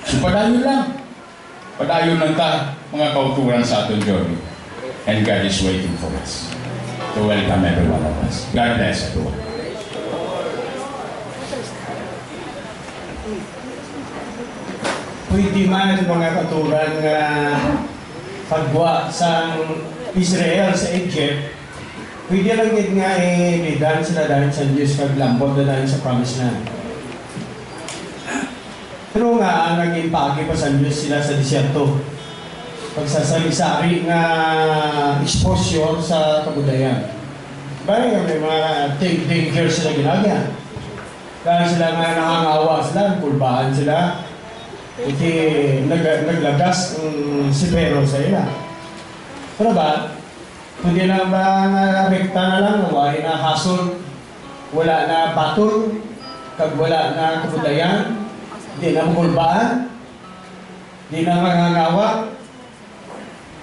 So padayon lang. Padayon lang ta mga kautulan sa ating journey. And God is waiting for us to welcome every one of us. God bless everyone. Pwede man ang mga katuran nga pagwa sa Israel sa Egypt, pwede lang din nga lidan sila dahil sa Diyos kaglambot na dahil sa promise na. Pero nga, ang naging pagi pa sa Diyos sila sa disyerto. Pagsasali-sari nga exposure sa kabudayan. Bari nga may mga danger sila ginagyan. Dahil sila nga nakangawa sila, kulbahan sila. Iti naglagas si Pero sa ila. Pero ba, hindi na ba rekta na lang, wala na hasol, wala na batol, kag wala na kabudayan, hindi na makulbaan, hindi na mangangawa.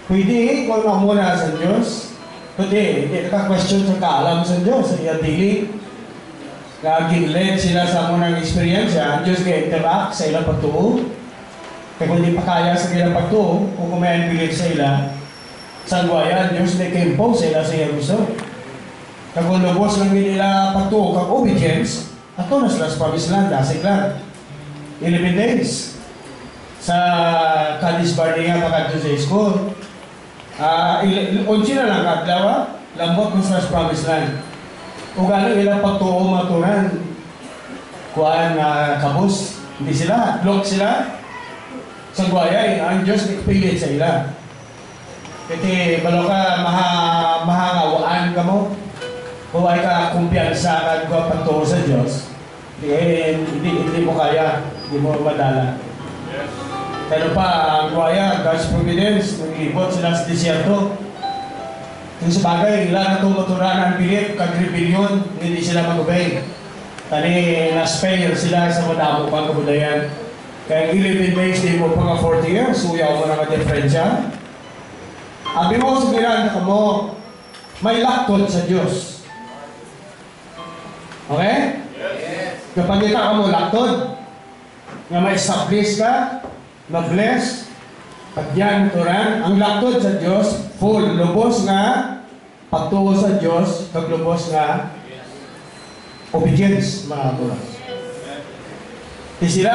Pwede, kung muna sa Diyos, pwede, hindi naka-question sa kaalam sa Diyos, sa iya dili. Ginled sila sa munang experience, ang Diyos ka-interact sa ilang pagtuo. Kaya kung di pa kaya sa ilang pagtuo, kung kumain bilit sa ila, sa guaya, Diyos na i-impose sa ila sa iya gusto. Kaya kung lubos lang nila pagtuo, kag obedience, ato na sila sa promised land, dasig lang. 11 days. Sa Cadiz Barnea, pagkado sa school, 11 na lang kadlaw, lambot mo sa promised land. Kung gano'n ilang pagtuo maturan, kuhaan na kabus, hindi sila, block sila. Sa guaya, ang Diyos nagpilit sa ila. Kasi balo ka mahangawaan ka mo, kung ay ka kumpiyansa ka pagtuo sa Diyos, hindi mo kaya, hindi mo madala. Pero pa, ang guaya, God's providence, nag-ibot sila sa disyerto. Kung sa bagay, ilan na itong maturan ang bilit, kag-rebellion, hindi sila mag-obey. Tani, na-spare sila sa madamo pang kabudayan. Kaya 11 days, di mo pa nga 40 years, suyaw mo na ka-diferensya. Abi mo, sabihan ka mo, may laktod sa Diyos. Okay? Yes. Kapag kita ka mo laktod, nga ma-establish ka, ma-bless, pag yan, turan, ang laktod sa Diyos, full, lubos nga, pagtuo sa Diyos, kaglubos nga, obedience, mga turan. Di sila,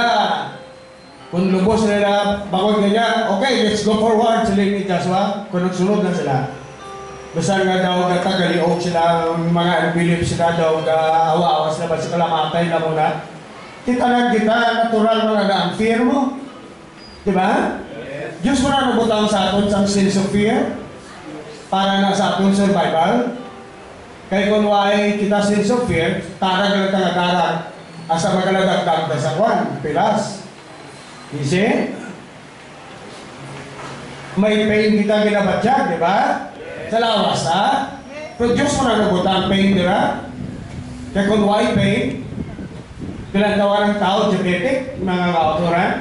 kung lubos nila, bakod ganyan, okay, let's go forward, sila ni Joshua, kung nagsunod na sila. Basta nga daw, tagaliog sila, mga unbelief sila daw, awa-awa sila, basta kalamatay na muna. Kita lang kita, natural mga ang fear mo. Diba? Yes. Diyos mo na nabutang sa aton sa sense of fear para na sa aton survival. Kaya kung why kita sense of fear, tarag lang tagadarag asa magaladagdag na sa kwan, pilas. You see? May pain kita ginabatyag, di ba? Sa lawas, ha? Pero Diyos mo na nabutang pain, di ba? Kaya kung why pain, pinagawa ng tao, genetic, mga kauturan,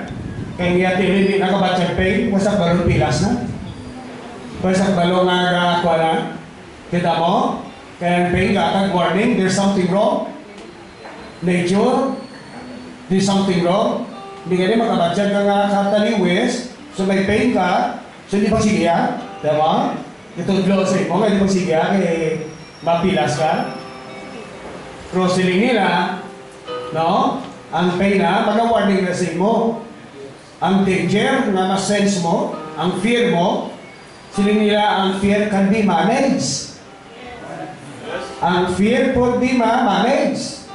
kaya nga hindi nakabatyag pain, wasak balong pilas na. Wasak balong nga kwa na. Kita mo? Kaya ang pain ka, warning, there's something wrong. Nature, there's something wrong. Hindi ka rin makabatyag ka nga kataliwis, so may pain ka, so hindi magsigya. Diba? Itong glossary mo, hindi magsigya, kaya mapilas ka. Crossing nila, no? Ang pain na, pagka-warning na sa mo. Ang danger na ma-sense mo, ang fear mo, siling nila ang fear can be managed. Ang fear could be managed.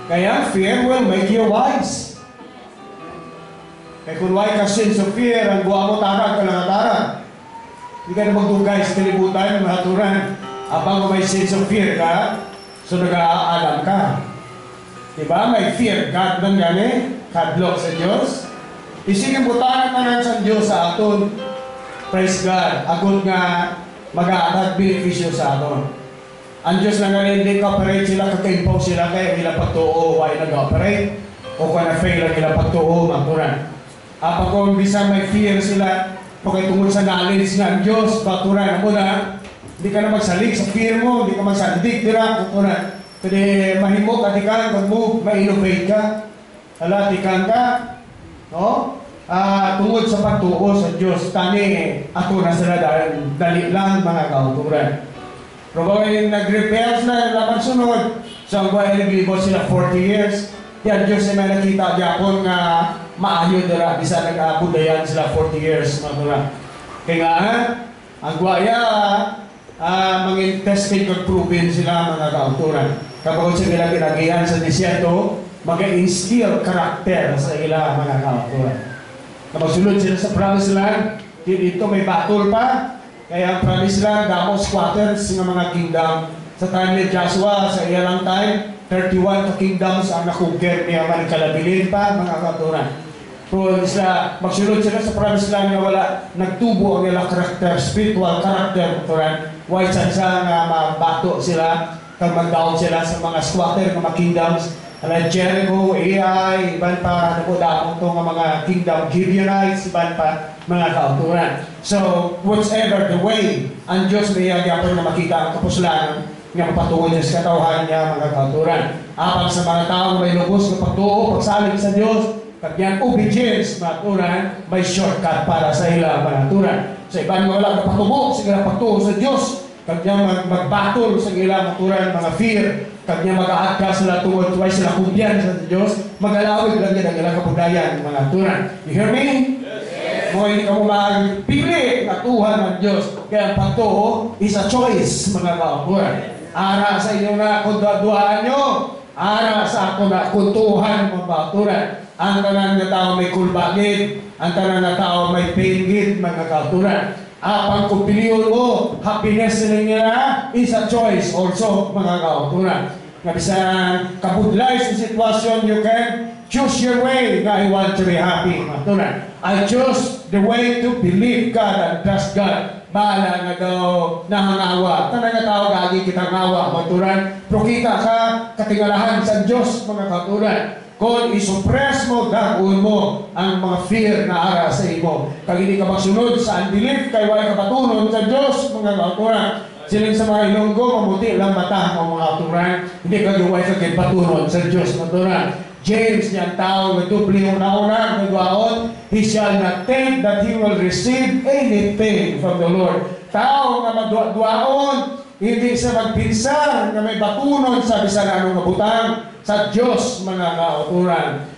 Kaya fear will make you wise. Kaya kung why ka sense of fear, ang buha mo tarag ka lang tarag. Hindi ka na magdugay sa kalibutan, mga haturan. Abang may sense of fear ka, so nag-aalam ka. Diba? May fear God lang gani, kadlok sa Diyos. Isingin butanan na lang sa Diyos sa aton. Praise God. Agod nga mag-aarag beneficyo sa aton. Ang Diyos na nga hindi ka-operate sila, kakaimpaw sila kaya nila pagtuo, why nag-operate? O kung na-fail lang nila pagtuo, magturan. Apa kung bisa may fear sila, okay, tungkol sa knowledge nga ang Diyos, magturan mo na, hindi ka na magsalig sa fear mo, hindi ka magsalig, dira, magturan. Kasi mahimok at ikan, mag-move, ma-innovate ka. Hala, ikan ka, no? Tungkol sa pagtuo sa Diyos, tani, ako na sila dahil dali lang mga kauturan. Pero kung nag-repair sila, laban sunod. So, ang buhay naglibot sila 40 years. Yan, Diyos na may nakita Japon nga maayo dira. Bisa nag-abudayan sila 40 years. Kaya nga, ang buhaya, mag-testing kung proven sila mga kauturan. Kapag sila ginagihan sa disyerto, mag-instill karakter sa ila mga kauturan. Kapag sunod sila sa promised land, dito may battle pa. Kaya ang promise lang, damo squatters ng mga kingdom. Sa time ni Joshua, sa ilang time, 31 ka kingdoms ang nakugger niya man kalabilin pa, mga katuran. Pero sila, magsunod sila sa promise lang na wala nagtubo ang ilang karakter, spiritual karakter, katuran. Why sansa nga mabato sila, kag mag-down sila sa mga squatter, mga kingdoms. Jericho, Ai, iban pa, napudamong ito ng mga kingdom, Gibeonites, iban pa, mga kauturan. So, whatever the way, ang Diyos may yagapon na makita ang kapuslanan nga mapatuloy niya sa katauhan niya, mga kauturan. Apat sa mga tao may lubos na pagtuo, pagsalig sa Diyos, kagyan obedience, mga kauturan, may shortcut para sa ila, mga kauturan. Sa iban nga wala na patubo, sila pagtuo sa Diyos, kagyan mag-battle sa ila, mga kauturan, mga fear, kanya mag-aat ka sila tungod, why sila kumpiyan sa Diyos, mag-alawig lang yan ang ilang kabudayan, mga turan. You hear me? Yes. Mo hindi ka mo magpili na tuhan ng Diyos. Kaya ang pagtuo is a choice, mga kauturan. Ara sa inyo na kunduhan nyo, ara sa ako na kuntuhan, mga kauturan. Ang tanan na tao may kulbagid, ang tanan na tao may paingit, mga kauturan. Apang kupiliyon mo, happiness nila is a choice also, mga kauturan. Nga bisan kabudlay sa sitwasyon, you can choose your way na I want to be happy, mga kauturan. I choose the way to believe God and trust God. Bahala nga daw nahangawa. Tanang nga tao gagi kita ngawa, mga kauturan. Pero kita ka katingalahan sa Diyos, mga kauturan. Kung isuppress mo, dagun mo ang mga fear na ara sa imo. Kag hindi ka magsunod sa unbelief, kay wala ka patunon sa Diyos, mga kauturan. Siling sa mga Ilonggo, mabuti lang mata ang mga kauturan. Hindi ka gaway ka kay patunon sa Diyos, kauturan. James niya tao na dubli una-una, nagwaon, he shall not think that he will receive anything from the Lord. Tao nga madwaon, hindi siya magpinsan na may batunon sa bisan anong kabutang sa Diyos, mga kauturan.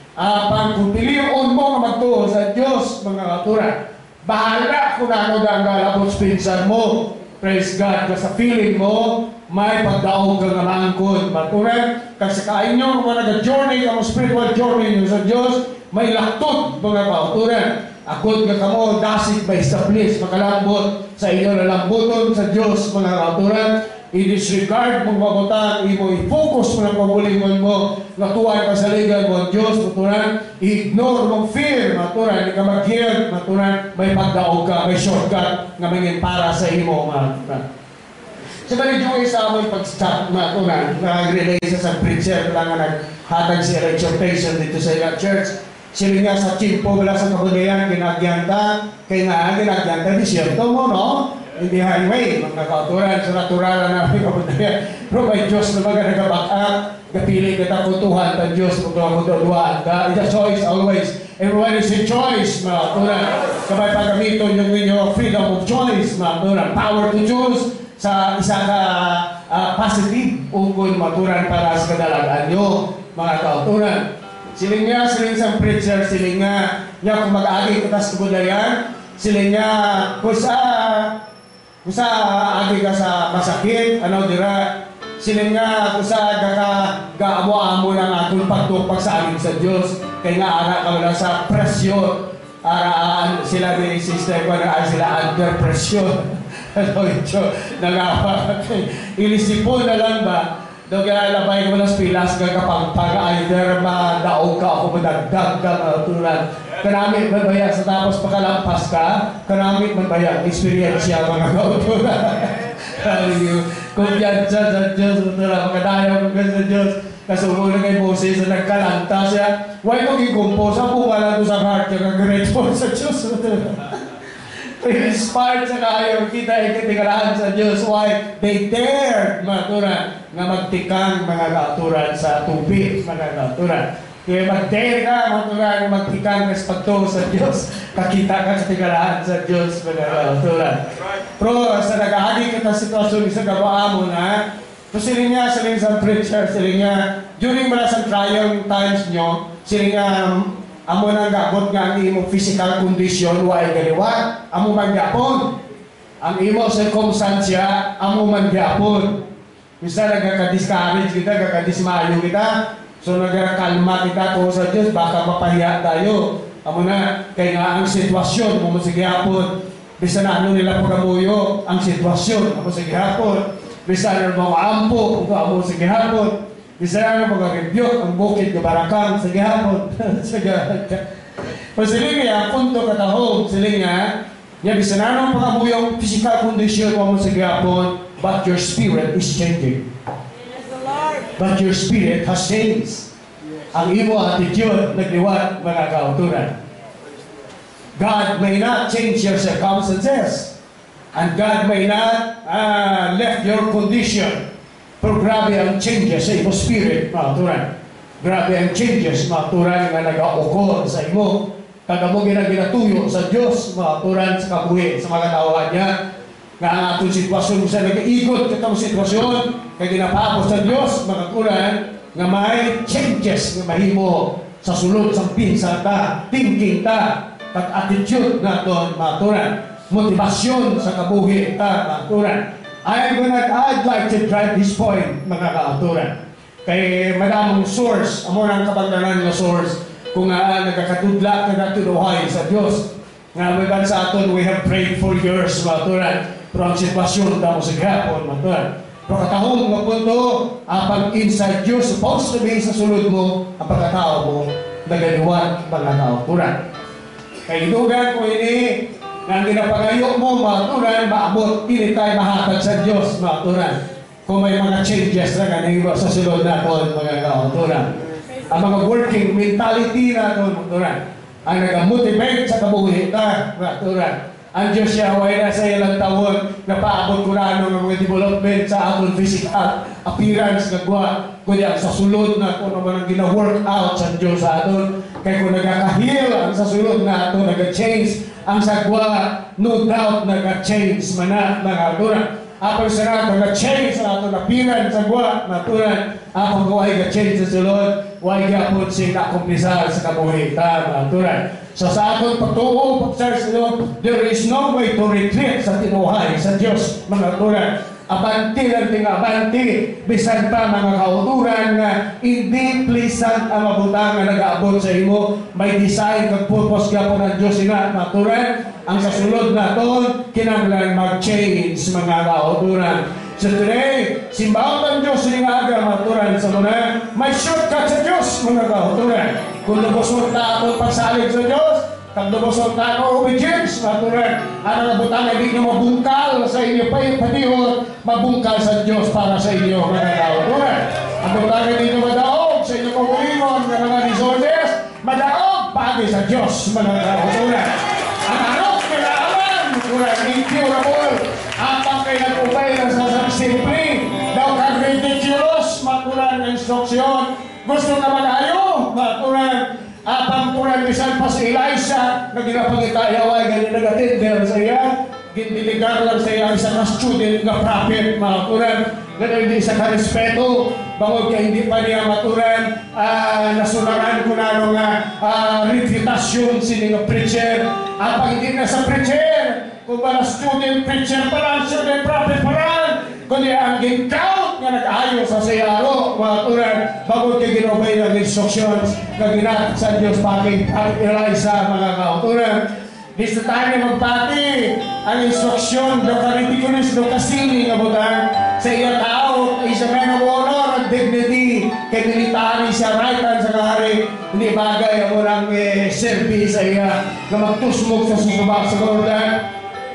Kung piliyon mo nga magtuo sa Diyos, mga kauturan, bahala kung ano ang galapos pinsan mo. Praise God. Kasi feeling mo, may pagdaog ka nga maangkod. Maturan, kasi kain nyo, kung nag-journey, ang spiritual journey nyo sa Diyos, may laktod, mga kauturan. Akod nga kamo, dasig may establish, makalambot sa inyo na lambuton sa Diyos, mga kauturan. I-disregard mong mabutan, i-focus mo ng pabulingon mo, natuwa ka sa ligan mo ang Diyos, maturan, i-ignore mong fear, maturan, hindi ka mag-hear, maturan, may pagdaog ka, may shortcut na mangin para sa imo, maturan. So, ganit yung isa mo yung pag-stop, maturan, nag-relay sa preacher, kailangan naghatag siya exhortation dito sa ilang church. Sila nga sa chimpo, wala sa kabudayan, ginagyanta, kaya nga, ginagyanta, di siyento mo, no? Hindi highway, mga kauturan, sa naturalan namin kabudayan. Pero may Diyos na mga nagabak-up, kapili kita kutuhan ng Diyos, kutuhan ka. It's a choice always. Everyone is in choice, mga kauturan. Kabay pagamiton yung inyong freedom of choice, mga kauturan. Power to choose sa isa ka positive ungkol maturan para sa kadalagaan nyo, mga kauturan. Siling nga, siling sa preacher, siling nga, kung mag-agi kita sa kabudayan, siling nga, kung sa agi ka sa masakit, ano dira, sila nga kung sa gaamo-amo ng atong pagtupag sa amin sa Diyos, kaya nga ara ka wala sa presyo, araan sila ni sister ko na sila under pressure. Ano ito, nangapa, ilisipon na lang ba, doon kaya labay ko na sa pilas ka kapag either madaog ka o madagdag ka matulan. Kanamit man ba yan sa tapos pakalampas ka, kanamit man ba yan experiensya mga kautulan. Kumpiyansa sa Diyos, makadayaw ka sa Diyos. Kasumula kay Moses na nagkalanta siya. Why mo gigumpo? Sa pumala doon sa heart ka grateful sa Diyos. Inspired sa kayo, kita ikitigarahan sa Diyos. Why? They dared, maturan, nga magtikang mga kauturan sa tubig, mga kauturan. Kaya mag-dare ka, maturan, magtikang ka sa pagtuo sa Diyos. Kakita ka sa tigarahan sa Diyos, mga kauturan. Pero sa nag-ahagi kita sitwasyon sa gawa mo na, so sila nga, sila sa preacher, sila nga, during mga sa trial times nyo, sila nga, amo nang gabot nga ang imong physical condition, wa ay galiwat, amo man gapon. Ang imo circumstansya, amo man gapon. Misa nagka-discourage kita, nagka-dismayo kita, so nagkakalma kita to sa Diyos, baka mapahiya tayo. Amo na, kaya nga ang sitwasyon, mo sige hapon. Bisa na ano nila pagamuyo, ang sitwasyon, amo sige hapon. Bisa na mga ampo, amo sige hapon. Bisa na mag-rebuke ang bukid ng barakang sa gihapon. Pero sila nga, ang punto katahog, sila nga, bisa na nang pagkabuyong physical condition mo sa gihapon, but your spirit is changing. But your spirit has changed. Ang imo attitude, nagliwat mga kauturan. God may not change your circumstances, and God may not left your condition. Pero grabe ang changes sa imo spirit, mga turan. Grabe ang changes, mga turan, nga nag-aukol sa imo. Kada mo ginatuyo sa Diyos, mga turan, sa kabuhi, sa mga katawan niya. Nga ang atong sitwasyon mo sa nag-iigot katong sitwasyon, kaya ginapapos sa Diyos, mga turan, nga may changes nga mahimo sa sulod, sa pinsa ta, thinking ta, at attitude na doon, mga turan. Motivasyon sa kabuhi ta, mga turan. I'd like to drive this point, mga kauturan. Kay madamong source, amo ng kabangdanan ng source, kung nagkakatudla ka na tunuhay sa Diyos. Nga may bansa aton, we have prayed for years, mga kauturan. Pero ang sitwasyon na mo sa gapon, mga kauturan. Pero katahong mga punto, apang inside Diyos, supposed to be sa sulod mo, ang pagkatao mo, nagaliwan, mga kauturan. Kay inugan ko ini, nang ginapagayo mo, mga turan, maabot, hindi tayo mahatag sa Diyos, mga turan. Kung may mga changes na kanina sa sulod na ito, mga kauturan. ang mga working mentality na ito, maturan. Ang nag-motivate sa kabuhi ta, maturan. Ang Diyos siya, way na sa ilang taon, napaabot ko na ng mga development sa atong physical appearance na kuha. Kunya sa sulod na kung naman ang gina-work out sa Diyos sa aton. Kaya kung nagkakahil ang sa sulod na ato, nag-change ang sagwa, no doubt nag-change man mga aturan. Apang sa nato, nag-change sa ato appearance sagwa, maturan. Apang ko ay nag-change sa sulod, way gapon siya nakumpisar sa kabuhi ta, mga aturan. So sa aton pagtuo, pag-search nyo, there is no way to retreat sa tinuhay sa Diyos, mga aturan. Abanti lang tinga, abanti. Bisan pa mga kauturan nga hindi pleasant ang mabutang nga nag-aabot sa imo. May design kag purpose ka po ng Diyos ina, maturan. Ang sasulod na ton, kinanglan mag-change mga kauturan. So today, simbahan ng Diyos ning aga, maturan sa muna. May shortcut sa Diyos, mga kauturan. Kung lubos mo na akong pagsalig sa Diyos, kag lubos mo na akong obedience, maturan. Ano na butang na hindi nyo mabungkal sa inyo pa yung patihon, mabungkal sa Diyos para sa inyo, mga kauturan. Ang butang na hindi nyo madaog sa inyo kamulimon, mga resources, madaog pagi sa Diyos, mga kauturan. Ang anok kailangan, maturan, incurable. Apang kayo nag-ubay na sa simple, daw kag ridiculous, maturan ng instruksyon. Gusto naman ayo, maturan. Apang turan bisan pa si Elisha, na ginapangitayaway, ganyan nag-attender sa iya. Giniligar lang sa iya, isang student nga prophet, maturan. Ganyan hindi sa karespeto, bangod ka hindi pa niya maturan. Nasularan ko na nga reputasyon sining preacher. Apang hindi na sa preacher, kung ba na student preacher pa lang, student prophet pa lang, kundi ang gin-count nga nag-ayo sa sayaro, mga turan, bagod kay ginobay ng instructions na ginat sa Diyos pati ang Elisha, mga kauturan. Dito tayo na magpati ang instruksyon, do ka-ridiculous, do ka-silly nga butang sa iya tao, is a man of honor and dignity, kay military siya, right hand sa kahari, hindi bagay ang unang service sa iya, na magtusmog sa susubak sa Gordon.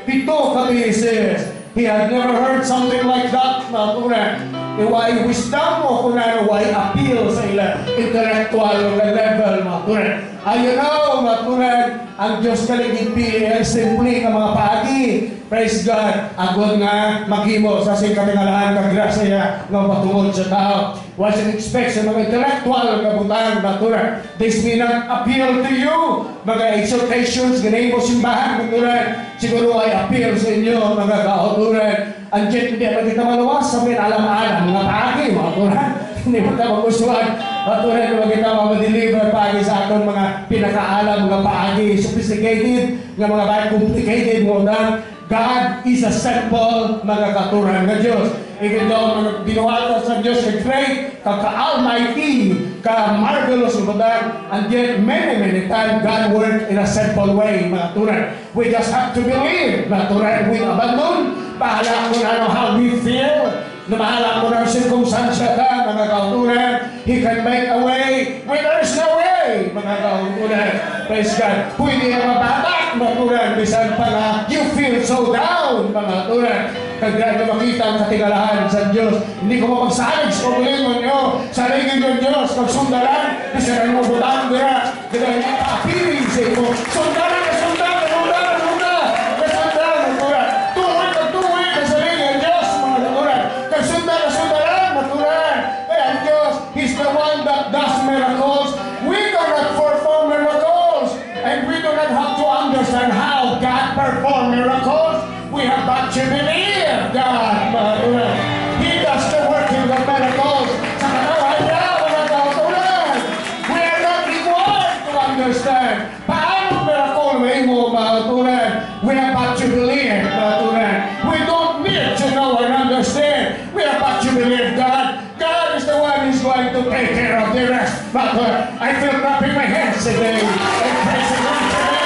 Pito ka-beses, he had never heard something like that, maturan. Iway wisdom mo kung ano, way appeal sa ila intellectual level, maturan. Ayaw, maturan, ang Diyos kaligid simple ng mga pagi. Praise God. Agod nga maghimo sa sing katingalahan kag grasya nga patungod sa tao. What you expect sa mga intellectual nga butang, maturan. This may not appeal to you. Mga exhortations, ganay mo simbahan, maturan. Siguro ay appeal sa inyo, mga kauturan. Ang jet hindi na kita maluwas, sabihin alam-alam, mga pagi, maturan. Hindi mo kita magustuhan. Maturan na kita mamadeliver pagi sa atong mga pinakaalam, mga pagi, sophisticated, nga mga complicated mo na. God is a simple, mga katuran ng Diyos. Even though mga ginawa sa Diyos ay great, ka-almighty, ka-marvelous, and yet many times God worked in a simple way, mga katuran. We just have to believe, mga katuran, we abandon. Bahala ko na how we feel. Namahala ko na circumstansya ka, mga kautunan. He can make a way when there is no way, mga kautunan. Praise God. Pwede na mabatak, mga kautunan. Bisan pa na you feel so down, mga kautunan. Kagaya na makita ang katingalahan sa Diyos. Hindi ko mapagsalig sa problema nyo. Saligin ng Diyos. Magsundaran. Kasi na mo butang dira. Kaya hindi pa-appealing sa ito. Sundaran na sundaran. Understand how God performs miracles. We have got to believe God. He does the working of miracles. Sa kanawan niya, mga kautulan. We are not required to understand. Paano miracle may mo, mga kautulan? We have got to believe, mga kautulan. We don't need to know and understand. We have got to believe God. God is the one who's going to take care of the rest. But I feel clapping my hands today and praising Him today.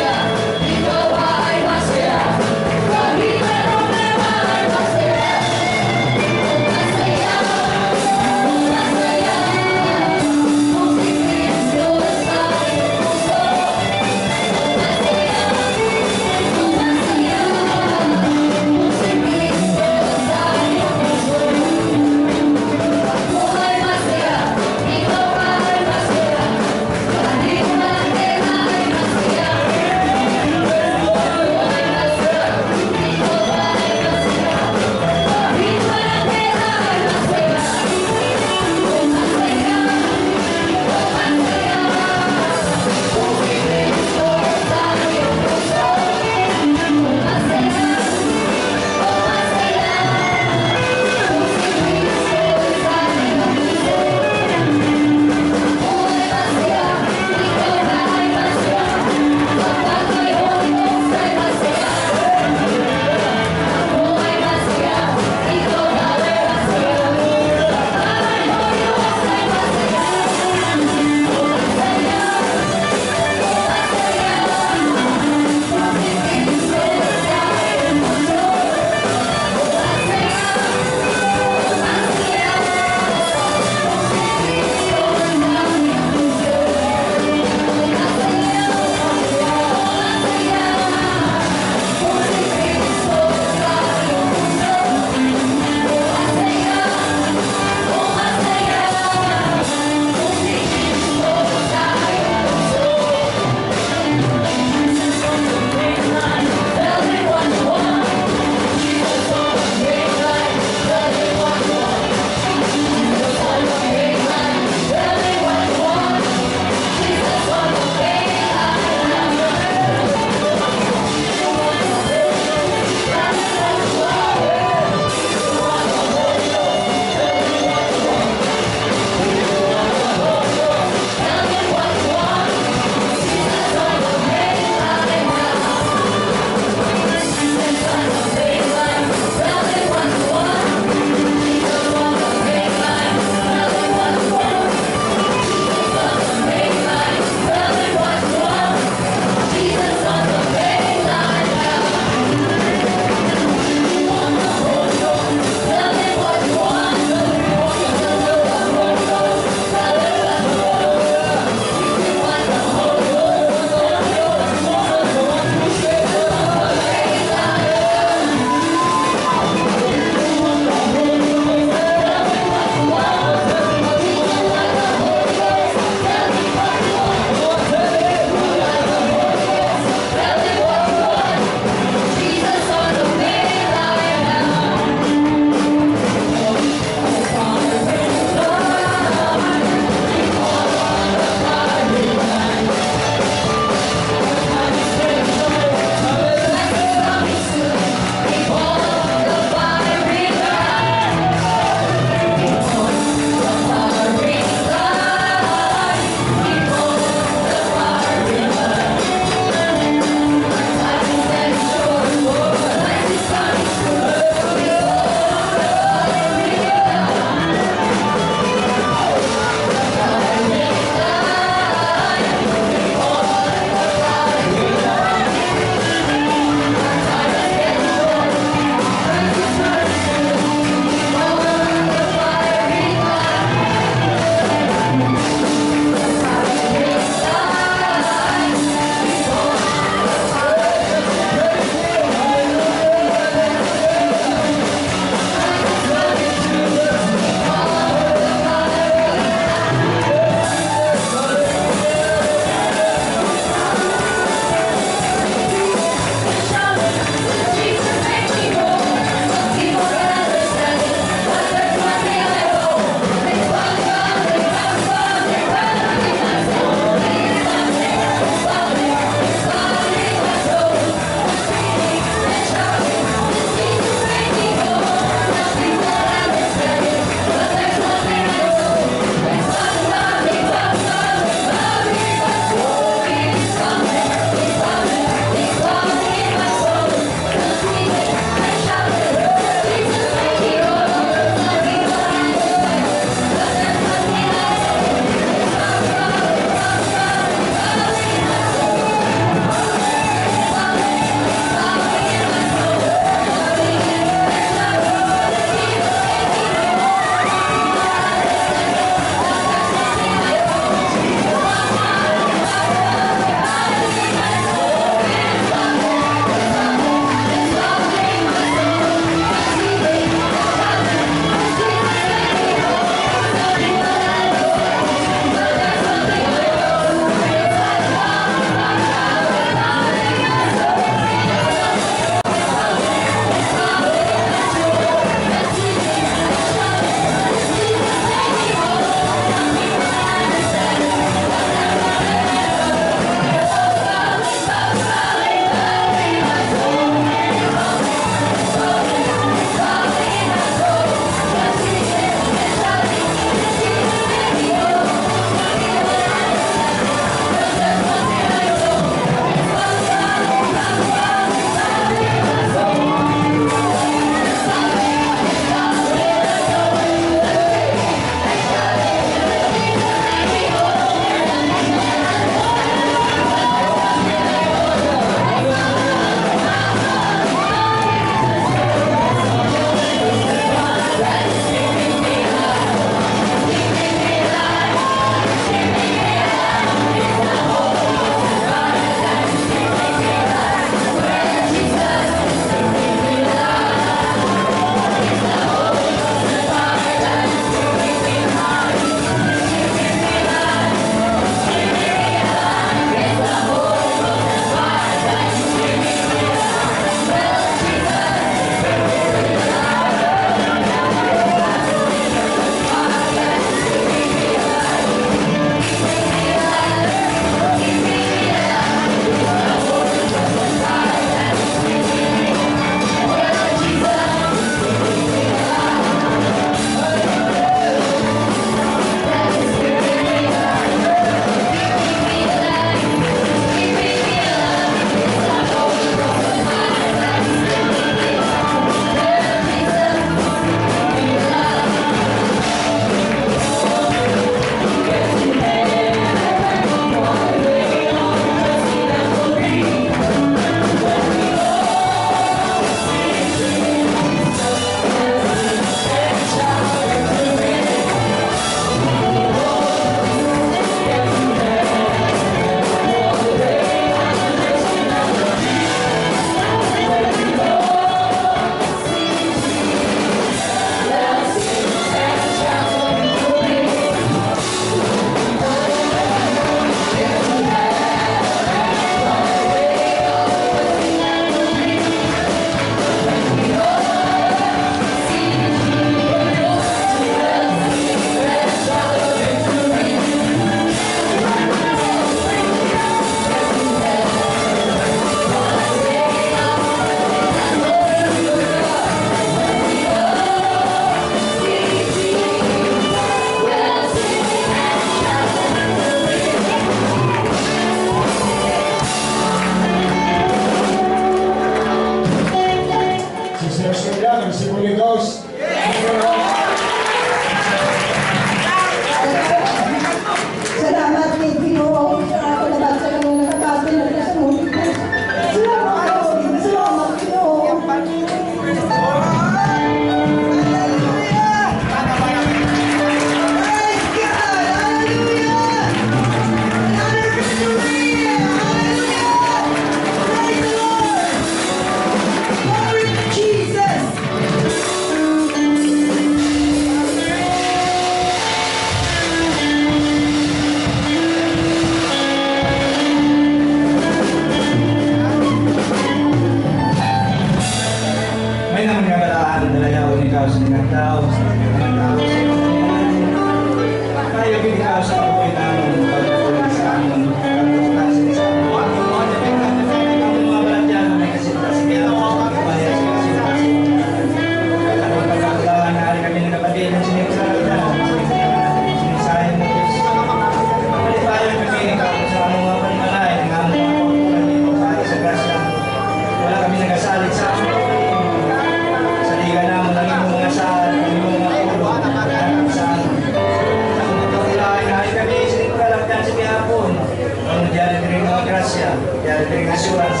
dating assurance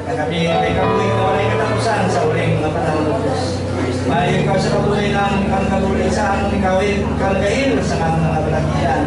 na kami may kabuhay na walay katapusan sa uling mga panahon ng Diyos. May ikaw sa kabuhay ng kang kabuhay sa among ikawin, kang kahil sa among mga balakihan.